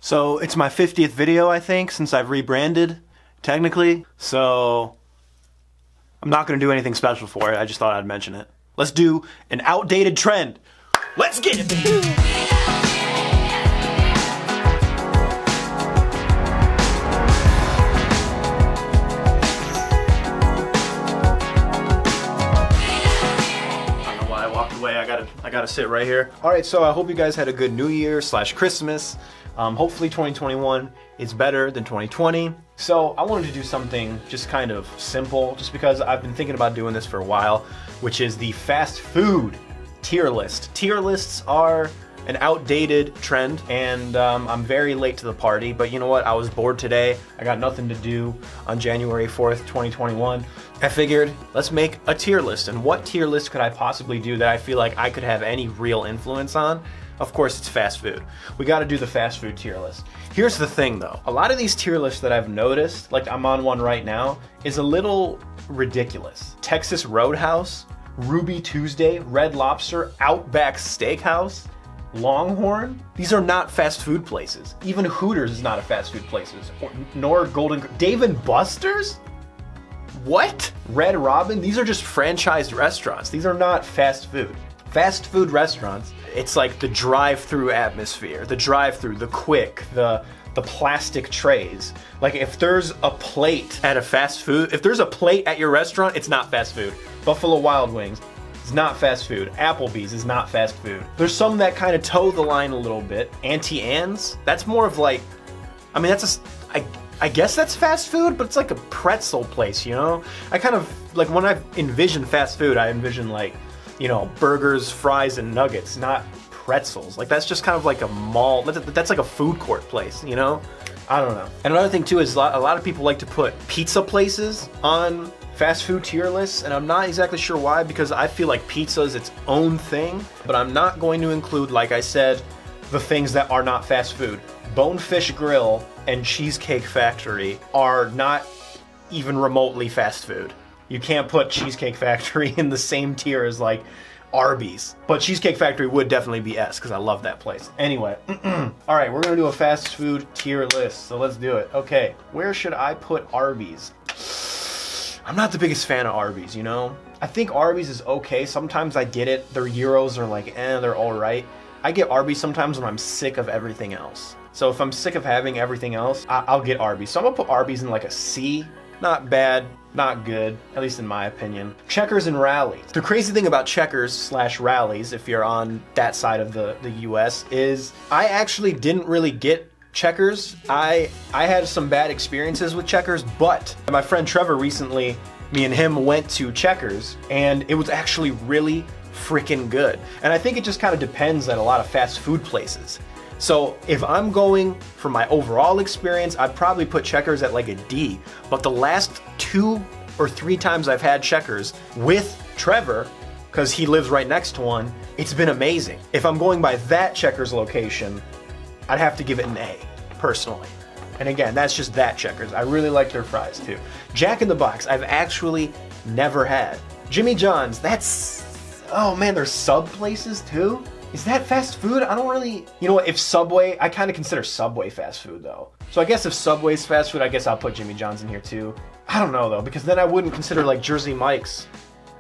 So it's my 50th video, I think, since I've rebranded, technically. So I'm not gonna do anything special for it. I just thought I'd mention it. Let's do an outdated trend. Let's get it, baby. I gotta sit right here. All right, so I hope you guys had a good New Year / Christmas. Hopefully 2021 is better than 2020. So I wanted to do something just kind of simple, just because I've been thinking about doing this for a while, which is the fast food tier list. Tier lists are an outdated trend, and I'm very late to the party, but you know what? I was bored today. I got nothing to do on January 4th, 2021. I figured, let's make a tier list. And what tier list could I possibly do that I feel like I could have any real influence on? Of course, it's fast food. We gotta do the fast food tier list. Here's the thing though. A lot of these tier lists that I've noticed, like I'm on one right now, is a little ridiculous. Texas Roadhouse, Ruby Tuesday, Red Lobster, Outback Steakhouse, Longhorn. These are not fast food places. Even Hooters is not a fast food place, nor Dave & Buster's? What? Red Robin? These are just franchised restaurants. These are not fast food. Fast food restaurants, it's like the drive-through atmosphere, the drive-through, the quick, the plastic trays. Like if there's a plate at a fast food, if there's a plate at your restaurant, it's not fast food. Buffalo Wild Wings is not fast food. Applebee's is not fast food. There's some that kind of toe the line a little bit. Auntie Anne's, that's more of like, I mean, I guess that's fast food, but it's like a pretzel place, you know? I kind of, like when I envision fast food, I envision like, you know, burgers, fries, and nuggets, not pretzels. Like that's just kind of like a mall, that's like a food court place, you know? I don't know. And another thing too is a lot of people like to put pizza places on fast food tier lists, and I'm not exactly sure why, because I feel like pizza is its own thing, but I'm not going to include, like I said, the things that are not fast food. Bonefish Grill and Cheesecake Factory are not even remotely fast food. You can't put Cheesecake Factory in the same tier as like Arby's. But Cheesecake Factory would definitely be S, because I love that place. Anyway, all right, we're gonna do a fast food tier list, so let's do it. Okay, where should I put Arby's? I'm not the biggest fan of Arby's, you know? I think Arby's is okay. Sometimes I get it. Their gyros are like, they're all right. I get Arby's sometimes when I'm sick of everything else. So if I'm sick of having everything else, I'll get Arby's. So I'm gonna put Arby's in like a C. Not bad, not good, at least in my opinion. Checkers and Rallies. The crazy thing about Checkers / Rallies, if you're on that side of the US, is I actually didn't really get Checkers. I had some bad experiences with Checkers, but my friend Trevor recently, me and him went to Checkers, and it was actually really freaking good. And I think it just kind of depends at a lot of fast food places. So if I'm going for my overall experience, I'd probably put Checkers at like a D. But the last 2 or 3 times I've had Checkers with Trevor, because he lives right next to one, it's been amazing. If I'm going by that Checkers location, I'd have to give it an A, personally. And again, that's just that Checkers. I really like their fries too. Jack in the Box, I've actually never had. Jimmy John's, oh man, there's sub places too? Is that fast food? I don't really, you know what, if Subway, I kind of consider Subway fast food though. So I guess if Subway's fast food, I guess I'll put Jimmy John's in here too. I don't know though, because then I wouldn't consider like Jersey Mike's.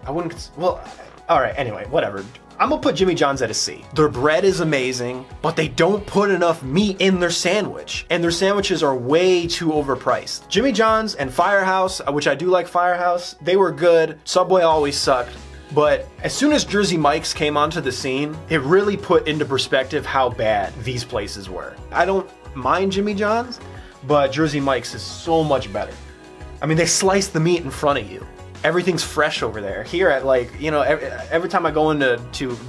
I wouldn't, well, all right, anyway, whatever. I'm gonna put Jimmy John's at a C. Their bread is amazing, but they don't put enough meat in their sandwich. And their sandwiches are way too overpriced. Jimmy John's and Firehouse, which I do like Firehouse, they were good. Subway always sucked. But as soon as Jersey Mike's came onto the scene, it really put into perspective how bad these places were. I don't mind Jimmy John's, but Jersey Mike's is so much better. I mean, they slice the meat in front of you. Everything's fresh over there. Here at like, you know, every time I go into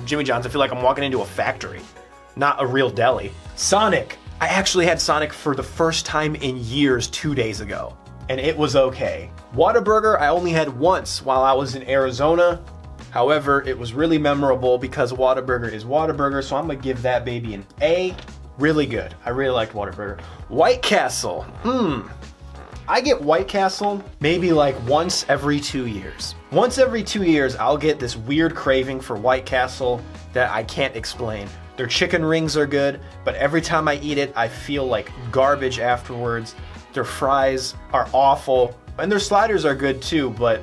Jimmy John's, I feel like I'm walking into a factory, not a real deli. Sonic. I actually had Sonic for the first time in years 2 days ago, and it was okay. Whataburger, I only had once while I was in Arizona. However, it was really memorable because Whataburger is Whataburger, so I'm gonna give that baby an A. Really good. I really liked Whataburger. White Castle. I get White Castle maybe like once every 2 years. Once every 2 years, I'll get this weird craving for White Castle that I can't explain. Their chicken rings are good, but every time I eat it, I feel like garbage afterwards. Their fries are awful, and their sliders are good too, but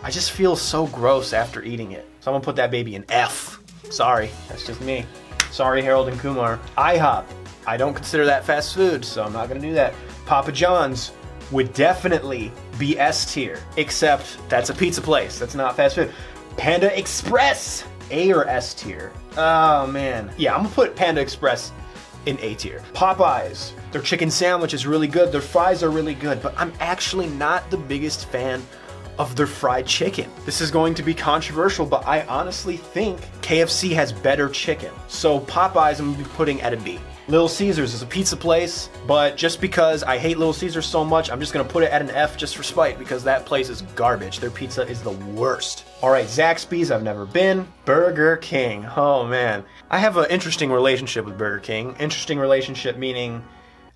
I just feel so gross after eating it. So I'm gonna put that baby in F. Sorry, that's just me. Sorry, Harold and Kumar. IHOP, I don't consider that fast food, so I'm not gonna do that. Papa John's would definitely be S tier, except that's a pizza place, that's not fast food. Panda Express, A or S tier? Oh man. Yeah, I'm gonna put Panda Express in A tier. Popeyes, their chicken sandwich is really good, their fries are really good, but I'm actually not the biggest fan of their fried chicken. This is going to be controversial, but I honestly think KFC has better chicken. So Popeyes I'm gonna be putting at a B. Little Caesars is a pizza place, but just because I hate Little Caesars so much, I'm just gonna put it at an F just for spite, because that place is garbage. Their pizza is the worst. All right, Zaxby's, I've never been. Burger King, oh man. I have an interesting relationship with Burger King. Interesting relationship meaning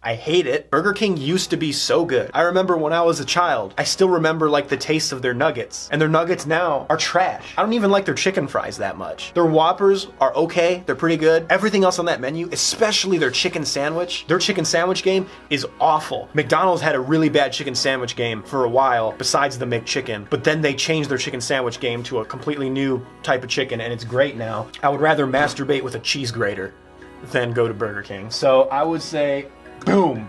I hate it. Burger King used to be so good. I remember when I was a child, I still remember like the taste of their nuggets. And their nuggets now are trash. I don't even like their chicken fries that much. Their Whoppers are okay, they're pretty good. Everything else on that menu, especially their chicken sandwich game is awful. McDonald's had a really bad chicken sandwich game for a while, besides the McChicken, but then they changed their chicken sandwich game to a completely new type of chicken, and it's great now. I would rather masturbate with a cheese grater than go to Burger King. So I would say, boom,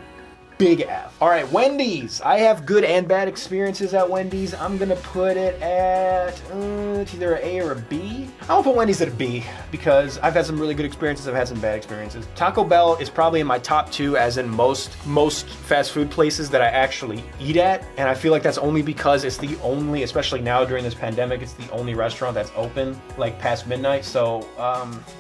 big F. All right, Wendy's. I have good and bad experiences at Wendy's. I'm gonna put it at it's either an A or a B. I'm gonna put Wendy's at a B because I've had some really good experiences, I've had some bad experiences. Taco Bell is probably in my top 2 as in most fast food places that I actually eat at, and I feel like that's only because it's the only, especially now during this pandemic, it's the only restaurant that's open like past midnight. So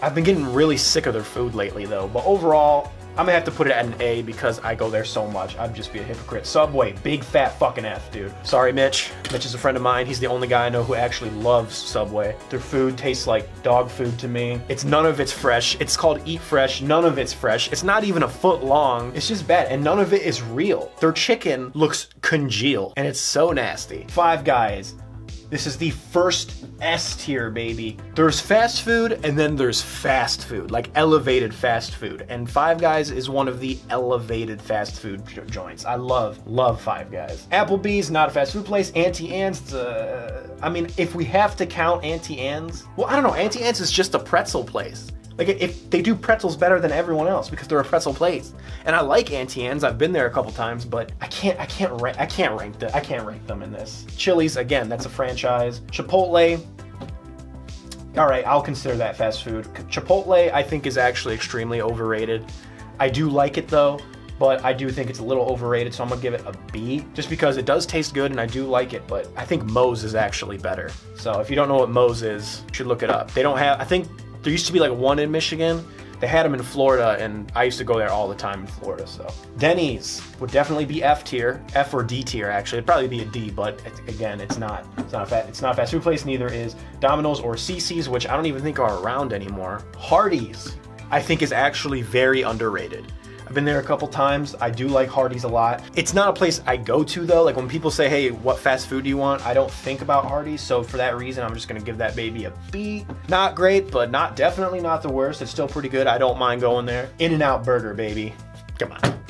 I've been getting really sick of their food lately though, but overall, I'm gonna have to put it at an A because I go there so much. I'd just be a hypocrite. Subway, big fat fucking F, dude. Sorry, Mitch. Mitch is a friend of mine. He's the only guy I know who actually loves Subway. Their food tastes like dog food to me. None of it's fresh. It's called Eat Fresh. None of it's fresh. It's not even a foot long. It's just bad, and none of it is real. Their chicken looks congeal, and it's so nasty. Five Guys. This is the first S tier, baby. There's fast food and then there's fast food, like elevated fast food. And Five Guys is one of the elevated fast food joints. I love Five Guys. Applebee's, not a fast food place. Auntie Anne's, I mean, if we have to count Auntie Anne's, well, I don't know, Auntie Anne's is just a pretzel place. Like, if they do pretzels better than everyone else because they're a pretzel place. And I like Auntie Anne's, I've been there a couple times, but I can't rank them in this. Chili's, again, that's a franchise. Chipotle, all right, I'll consider that fast food. Chipotle, I think, is actually extremely overrated. I do like it though, but I do think it's a little overrated, so I'm gonna give it a B, just because it does taste good and I do like it, but I think Moe's is actually better. So if you don't know what Moe's is, you should look it up. They don't have, I think, there used to be like one in Michigan. They had them in Florida, and I used to go there all the time in Florida, so. Denny's would definitely be F tier, F or D tier actually. It'd probably be a D, but again, it's not a fast food place, neither is Domino's or CC's, which I don't even think are around anymore. Hardee's, I think, is actually very underrated. I've been there a couple times. I do like Hardee's a lot. It's not a place I go to though. Like when people say, hey, what fast food do you want? I don't think about Hardee's. So for that reason, I'm just gonna give that baby a B. Not great, but definitely not the worst. It's still pretty good. I don't mind going there. In-N-Out Burger, baby. Come on.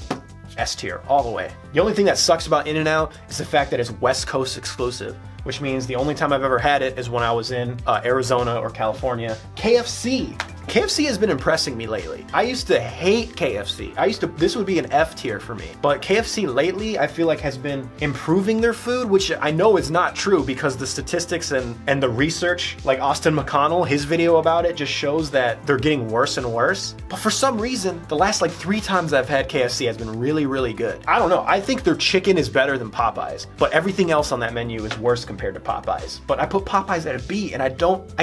S tier, all the way. The only thing that sucks about In-N-Out is the fact that it's West Coast exclusive, which means the only time I've ever had it is when I was in Arizona or California. KFC. KFC has been impressing me lately. I used to hate KFC. This would be an F tier for me. But KFC lately, I feel like has been improving their food, which I know is not true because the statistics and the research, like Austin McConnell, his video about it just shows that they're getting worse and worse. But for some reason, the last like 3 times I've had KFC has been really, really good. I don't know, I think their chicken is better than Popeyes, but everything else on that menu is worse compared to Popeyes. But I put Popeyes at a B, and I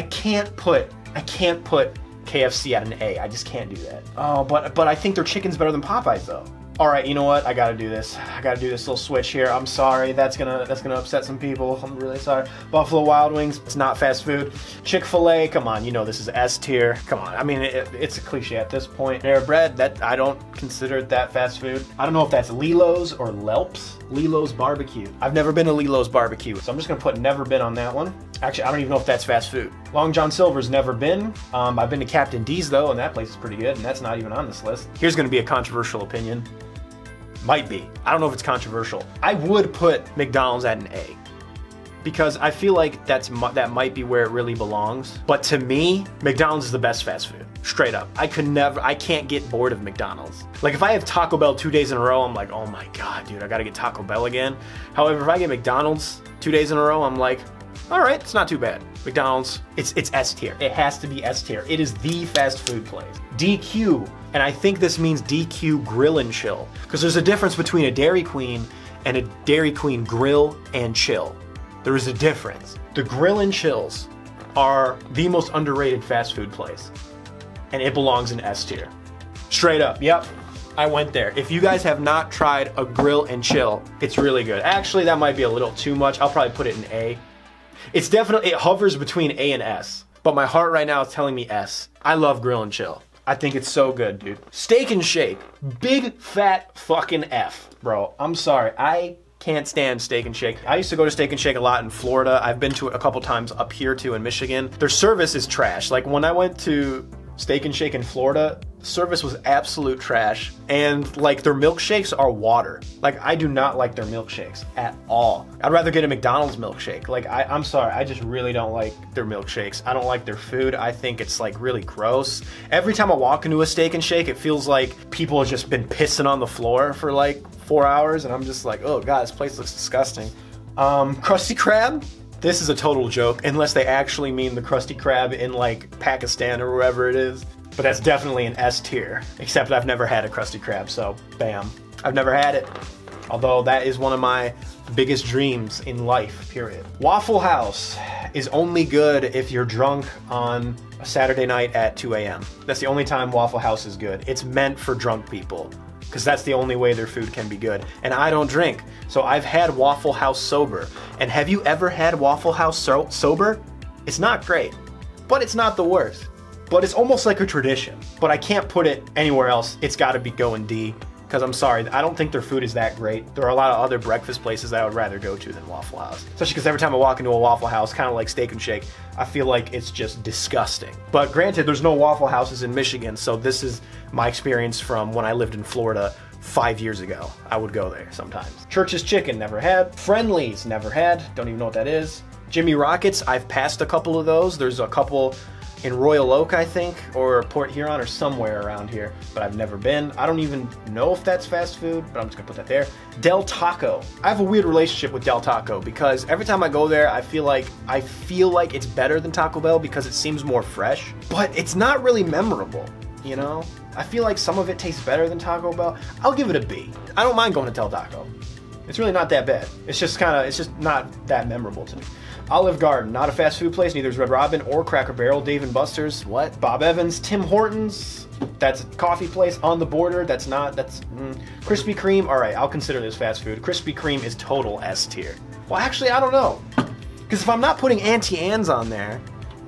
can't put KFC at an A. I just can't do that. Oh, but I think their chicken's better than Popeyes though. All right, you know what? I gotta do this. I gotta do this little switch here. I'm sorry. That's gonna upset some people. I'm really sorry. Buffalo Wild Wings, it's not fast food. Chick-fil-A, come on, you know this is S tier. Come on. I mean, it's a cliche at this point. Panera Bread, that I don't consider it that fast food. I don't know if that's Lilo's or Lelps. Lilo's Barbecue. I've never been to Lilo's Barbecue, so I'm just gonna put never been on that one. Actually, I don't even know if that's fast food. Long John Silver's never been. I've been to Captain D's though, and that place is pretty good, and that's not even on this list. Here's gonna be a controversial opinion. Might be. I don't know if it's controversial. I would put McDonald's at an A, because I feel like that might be where it really belongs. But to me, McDonald's is the best fast food. Straight up. I can't get bored of McDonald's. Like if I have Taco Bell 2 days in a row, I'm like, oh my God, dude, I gotta get Taco Bell again. However, if I get McDonald's 2 days in a row, I'm like, all right, it's not too bad. McDonald's, it's S tier. It has to be S tier. It is the fast food place. DQ, and I think this means DQ Grill and Chill, because there's a difference between a Dairy Queen and a Dairy Queen Grill and Chill. There is a difference. The Grill and Chills are the most underrated fast food place, and it belongs in S tier. Straight up, yep. I went there. If you guys have not tried a Grill and Chill, it's really good. Actually, that might be a little too much. I'll probably put it in A. It's definitely, it hovers between A and S, but my heart right now is telling me S. I love Grill and Chill. I think it's so good, dude. Steak and Shake, big fat fucking F, bro. I'm sorry, I can't stand Steak and Shake. I used to go to Steak and Shake a lot in Florida. I've been to it a couple times up here too in Michigan. Their service is trash. Like when I went to Steak and Shake in Florida, service was absolute trash, and like their milkshakes are water. Like I do not like their milkshakes at all. I'd rather get a McDonald's milkshake. Like I'm sorry, I just really don't like their milkshakes. I don't like their food. I think it's like really gross. Every time I walk into a Steak and Shake, it feels like people have just been pissing on the floor for like 4 hours, and I'm just like, oh God, this place looks disgusting. Krusty Krab? This is a total joke, unless they actually mean the Krusty Krab in like Pakistan or wherever it is. But that's definitely an S tier, except I've never had a Krusty Krab, so bam. I've never had it. Although that is one of my biggest dreams in life, period. Waffle House is only good if you're drunk on a Saturday night at 2 a.m. That's the only time Waffle House is good. It's meant for drunk people, because that's the only way their food can be good. And I don't drink, so I've had Waffle House sober. And have you ever had Waffle House sober? It's not great, but it's not the worst. But it's almost like a tradition. But I can't put it anywhere else. It's gotta be going D, because I'm sorry, I don't think their food is that great. There are a lot of other breakfast places that I would rather go to than Waffle House. Especially because every time I walk into a Waffle House, kind of like Steak and Shake, I feel like it's just disgusting. But granted, there's no Waffle Houses in Michigan, so this is my experience from when I lived in Florida 5 years ago. I would go there sometimes. Church's Chicken, never had. Friendly's, never had. Don't even know what that is. Jimmy Rockets, I've passed a couple of those. There's a couple in Royal Oak, I think, or Port Huron, or somewhere around here, but I've never been. I don't even know if that's fast food, but I'm just gonna put that there. Del Taco. I have a weird relationship with Del Taco because every time I go there, I feel like it's better than Taco Bell because it seems more fresh, but it's not really memorable, you know? I feel like some of it tastes better than Taco Bell. I'll give it a B. I don't mind going to Del Taco. It's really not that bad. It's just not that memorable to me. Olive Garden, not a fast food place, neither is Red Robin or Cracker Barrel. Dave & Buster's, what? Bob Evans, Tim Hortons, that's a coffee place on the border. Krispy Kreme, all right, I'll consider this fast food. Krispy Kreme is total S tier. Well, actually, I don't know. Because if I'm not putting Auntie Anne's on there,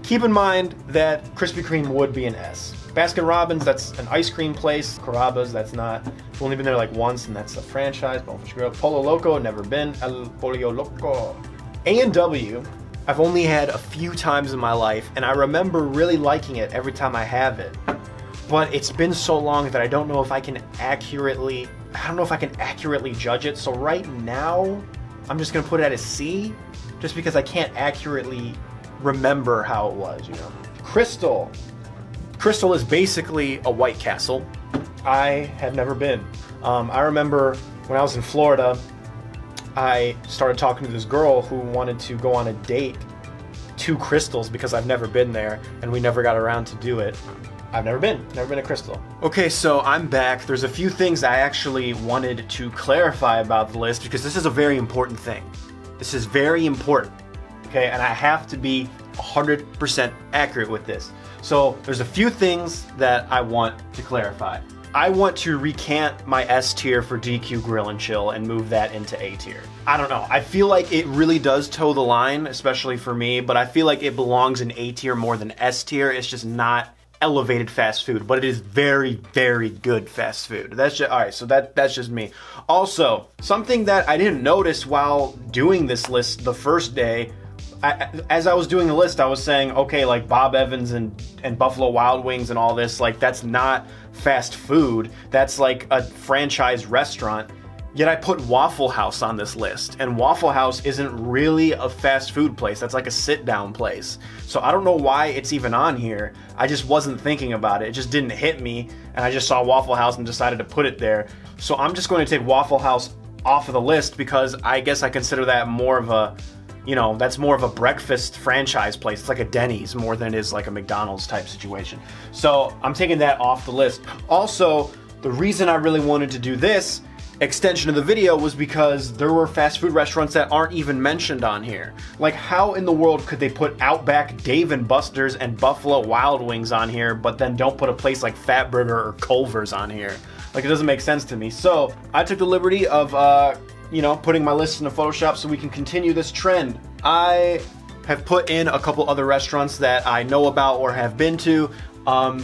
keep in mind that Krispy Kreme would be an S. Baskin Robbins, that's an ice cream place. Carrabba's, that's not. I've only been there like once, and that's a franchise. Bonefish Grill. Polo Loco, never been. El Pollo Loco. A&W, I've only had a few times in my life, and I remember really liking it every time I have it. But it's been so long that I don't know if I can accurately judge it. So right now, I'm just gonna put it at a C, just because I can't accurately remember how it was, you know. Crystal. Crystal is basically a White Castle. I have never been. I remember when I was in Florida, I started talking to this girl who wanted to go on a date to Crystal's because I've never been there, and we never got around to do it. I've never been to Crystal. Okay, so I'm back. There's a few things I actually wanted to clarify about the list because this is a very important thing. This is very important, okay? And I have to be 100% accurate with this. So there's a few things that I want to clarify. I want to recant my S tier for DQ Grill and Chill and move that into A tier. I don't know. I feel like it really does toe the line, especially for me, but I feel like it belongs in A tier more than S tier. It's just not elevated fast food, but it is very, very good fast food. That's just, all right, so that's just me. Also, something that I didn't notice while doing this list the first day, as I was doing the list, I was saying, okay, like Bob Evans and Buffalo Wild Wings and all this, like that's not fast food. That's like a franchise restaurant. Yet I put Waffle House on this list, and Waffle House isn't really a fast food place. That's like a sit-down place. So I don't know why it's even on here. I just wasn't thinking about it. It just didn't hit me, and I just saw Waffle House and decided to put it there. So I'm just going to take Waffle House off of the list because I guess I consider that more of a, you know, that's more of a breakfast franchise place. It's like a Denny's more than it is like a McDonald's type situation. So I'm taking that off the list. Also, the reason I really wanted to do this extension of the video was because there were fast food restaurants that aren't even mentioned on here. Like, how in the world could they put Outback, Dave & Buster's, and Buffalo Wild Wings on here, but then don't put a place like Fatburger or Culver's on here? Like, it doesn't make sense to me. So I took the liberty of, you know, putting my list into Photoshop so we can continue this trend. I have put in a couple other restaurants that I know about or have been to. All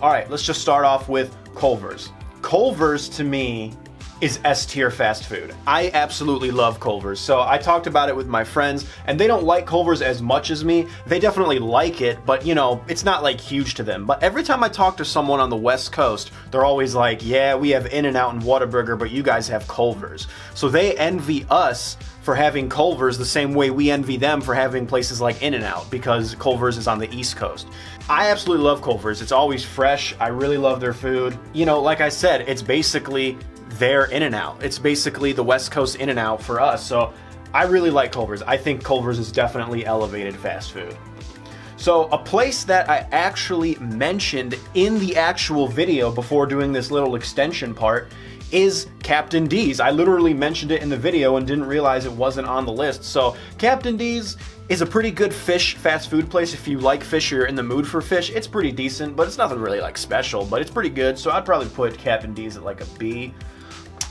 right, let's just start off with Culver's. Culver's, to me, is S-tier fast food. I absolutely love Culver's. So I talked about it with my friends, and they don't like Culver's as much as me. They definitely like it, but you know, it's not like huge to them. But every time I talk to someone on the West Coast, they're always like, yeah, we have In-N-Out and Whataburger, but you guys have Culver's. So they envy us for having Culver's the same way we envy them for having places like In-N-Out, because Culver's is on the East Coast. I absolutely love Culver's. It's always fresh. I really love their food. You know, like I said, it's basically their In-N-Out. It's basically the West Coast In-N-Out for us. So I really like Culver's. I think Culver's is definitely elevated fast food. So a place that I actually mentioned in the actual video before doing this little extension part is Captain D's. I literally mentioned it in the video and didn't realize it wasn't on the list. So Captain D's is a pretty good fish fast food place. If you like fish or you're in the mood for fish, it's pretty decent, but it's nothing really like special, but it's pretty good. So I'd probably put Captain D's at like a B.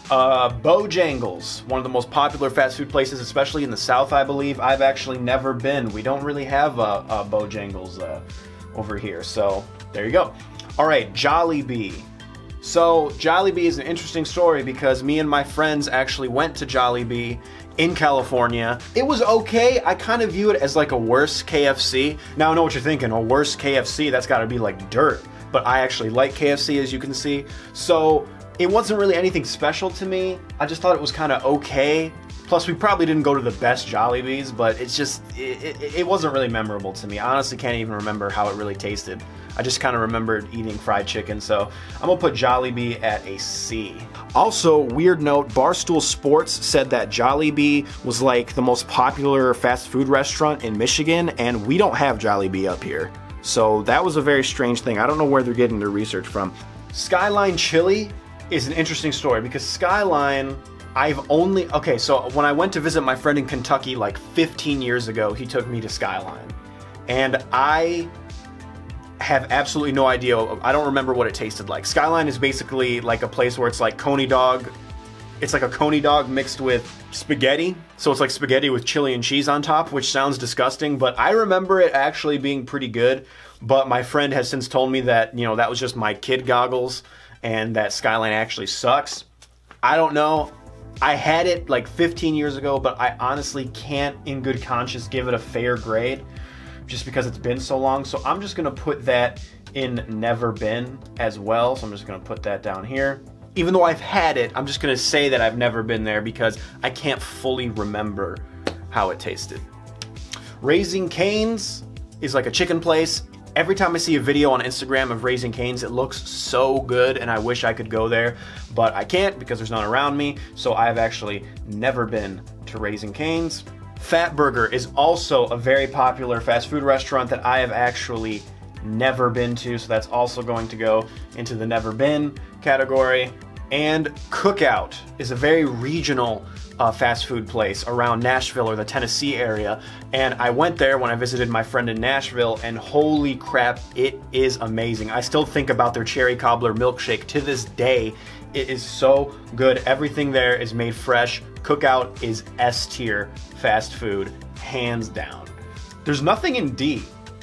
Bojangles, one of the most popular fast food places, especially in the South, I believe. I've actually never been. We don't really have a Bojangles over here, so there you go. All right, Jollibee. So Jollibee is an interesting story because me and my friends actually went to Jollibee in California. It was okay. I kind of view it as like a worse KFC. Now I know what you're thinking, a worse KFC, that's gotta be like dirt. But I actually like KFC, as you can see. So it wasn't really anything special to me. I just thought it was kind of okay. Plus, we probably didn't go to the best Jollibees, but it's just, it wasn't really memorable to me. I honestly can't even remember how it really tasted. I just kind of remembered eating fried chicken, so I'm gonna put Jollibee at a C. Also, weird note, Barstool Sports said that Jollibee was like the most popular fast food restaurant in Michigan, and we don't have Jollibee up here. So that was a very strange thing. I don't know where they're getting their research from. Skyline Chili is an interesting story because Skyline, okay, so when I went to visit my friend in Kentucky like 15 years ago, he took me to Skyline. And I have absolutely no idea, I don't remember what it tasted like. Skyline is basically like a place where it's like coney dog. It's like a coney dog mixed with spaghetti. So it's like spaghetti with chili and cheese on top, which sounds disgusting, but I remember it actually being pretty good. But my friend has since told me that, you know, that was just my kid goggles and that Skyline actually sucks. I don't know. I had it like 15 years ago, but I honestly can't in good conscience give it a fair grade just because it's been so long. So I'm just gonna put that in never been as well. So I'm just gonna put that down here. Even though I've had it, I'm just gonna say that I've never been there because I can't fully remember how it tasted. Raising Cane's is like a chicken place. Every time I see a video on Instagram of Raising Cane's, it looks so good and I wish I could go there, but I can't because there's none around me, so I've actually never been to Raising Cane's. Fatburger is also a very popular fast food restaurant that I have actually never been to, so that's also going to go into the never been category. And Cookout is a very regional fast food place around Nashville or the Tennessee area, and I went there when I visited my friend in Nashville, and holy crap, it is amazing. I still think about their cherry cobbler milkshake to this day. It is so good. Everything there is made fresh. Cookout is S-tier fast food, hands down. There's nothing in D,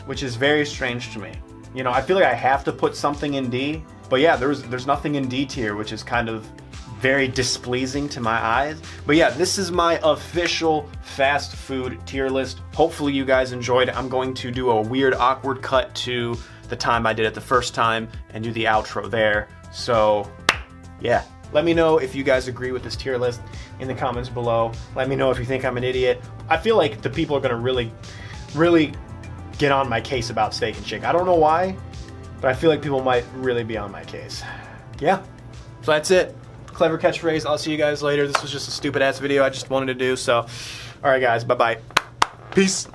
which is very strange to me. You know, I feel like I have to put something in D, but yeah, there's nothing in D tier, which is kind of very displeasing to my eyes. But yeah, this is my official fast food tier list. Hopefully you guys enjoyed it. I'm going to do a weird, awkward cut to the time I did it the first time and do the outro there. So yeah, let me know if you guys agree with this tier list in the comments below. Let me know if you think I'm an idiot. I feel like the people are gonna really get on my case about Steak and Shake. I don't know why, but I feel like people might really be on my case. Yeah, so that's it. Clever catchphrase. I'll see you guys later. This was just a stupid ass video I just wanted to do. So, all right guys, bye-bye. Peace.